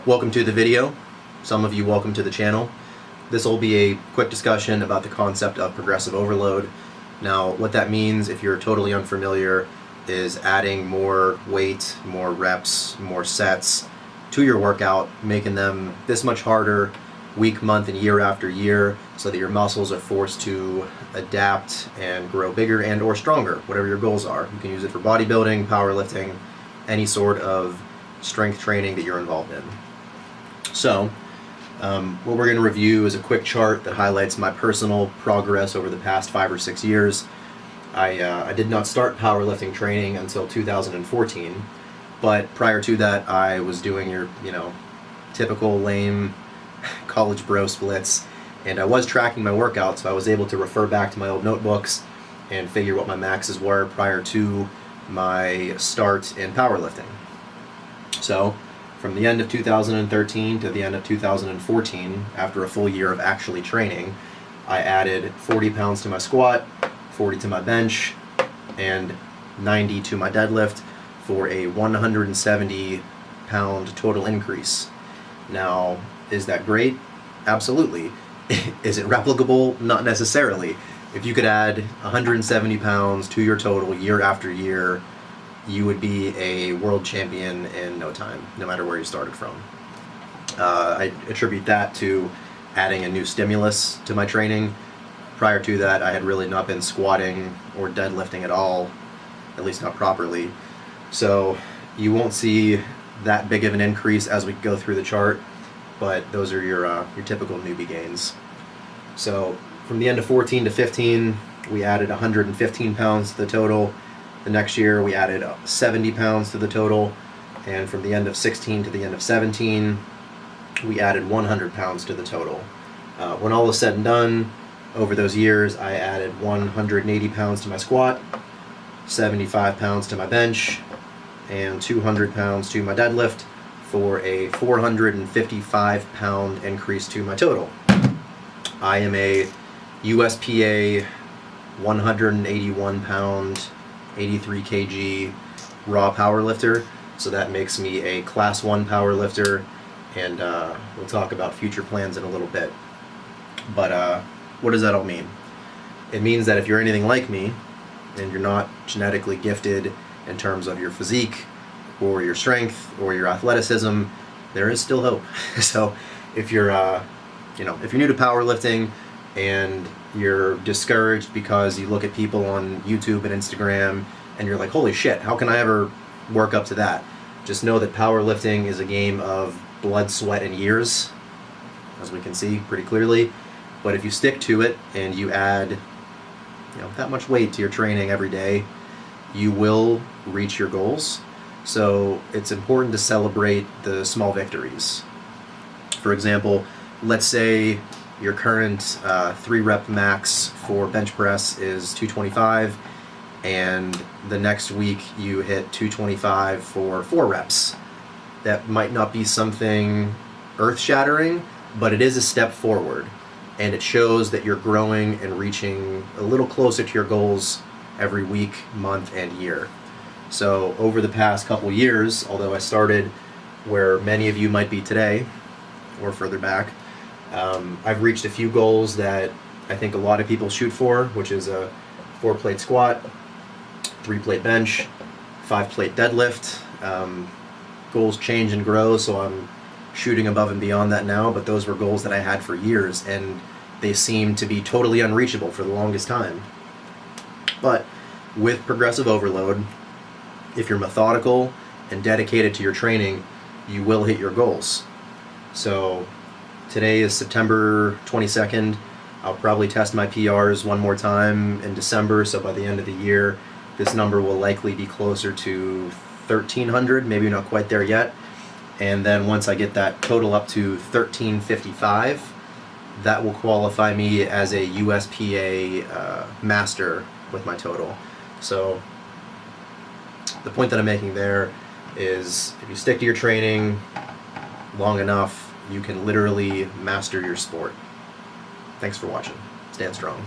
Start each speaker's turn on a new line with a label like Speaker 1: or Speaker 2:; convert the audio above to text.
Speaker 1: Welcome to the video. Some of you welcome to the channel. This will be a quick discussion about the concept of progressive overload. Now, what that means, if you're totally unfamiliar, is adding more weight, more reps, more sets to your workout, making them this much harder week, month, and year after year, so that your muscles are forced to adapt and grow bigger and or stronger, whatever your goals are. You can use it for bodybuilding, powerlifting, any sort of strength training that you're involved in. So, what we're going to review is a quick chart that highlights my personal progress over the past 5 or 6 years. I did not start powerlifting training until 2014, but prior to that I was doing your, typical lame college bro splits, and I was tracking my workouts, so I was able to refer back to my old notebooks and figure what my maxes were prior to my start in powerlifting. So, from the end of 2013 to the end of 2014, after a full year of actually training, I added 40 pounds to my squat, 40 to my bench, and 90 to my deadlift for a 170 pound total increase. Now, is that great? Absolutely. Is it replicable? Not necessarily. If you could add 170 pounds to your total year after year, you would be a world champion in no time, no matter where you started from. I attribute that to adding a new stimulus to my training. Prior to that, I had really not been squatting or deadlifting at all, at least not properly. So you won't see that big of an increase as we go through the chart, but those are your typical newbie gains. So from the end of 14 to 15, we added 115 pounds to the total. The next year we added 70 pounds to the total, and from the end of 16 to the end of 17, we added 100 pounds to the total. When all is said and done, over those years I added 180 pounds to my squat, 75 pounds to my bench, and 200 pounds to my deadlift for a 455 pound increase to my total. I am a USPA 181 pound 83 kg raw power lifter, so that makes me a class 1 power lifter, and we'll talk about future plans in a little bit. But what does that all mean? It means that if you're anything like me and you're not genetically gifted in terms of your physique or your strength or your athleticism, there is still hope. So if you're if you're new to powerlifting and you're discouraged because you look at people on YouTube and Instagram and you're like, holy shit, how can I ever work up to that? Just know that powerlifting is a game of blood, sweat, and years, as we can see pretty clearly. But if you stick to it and you add that much weight to your training every day, you will reach your goals. So it's important to celebrate the small victories. For example, let's say your current 3 rep max for bench press is 225, and the next week you hit 225 for 4 reps. That might not be something earth-shattering, but it is a step forward, and it shows that you're growing and reaching a little closer to your goals every week, month, and year. So over the past couple years, although I started where many of you might be today, or further back, I've reached a few goals that I think a lot of people shoot for, which is a 4-plate squat, 3-plate bench, 5-plate deadlift. Goals change and grow, so I'm shooting above and beyond that now, but those were goals that I had for years, and they seemed to be totally unreachable for the longest time. But with progressive overload, if you're methodical and dedicated to your training, you will hit your goals. So today is September 22nd. I'll probably test my PRs one more time in December, so by the end of the year, this number will likely be closer to 1,300, maybe not quite there yet. And then once I get that total up to 1,355, that will qualify me as a USPA master with my total. So the point that I'm making there is, if you stick to your training long enough, you can literally master your sport. Thanks for watching. Stand strong.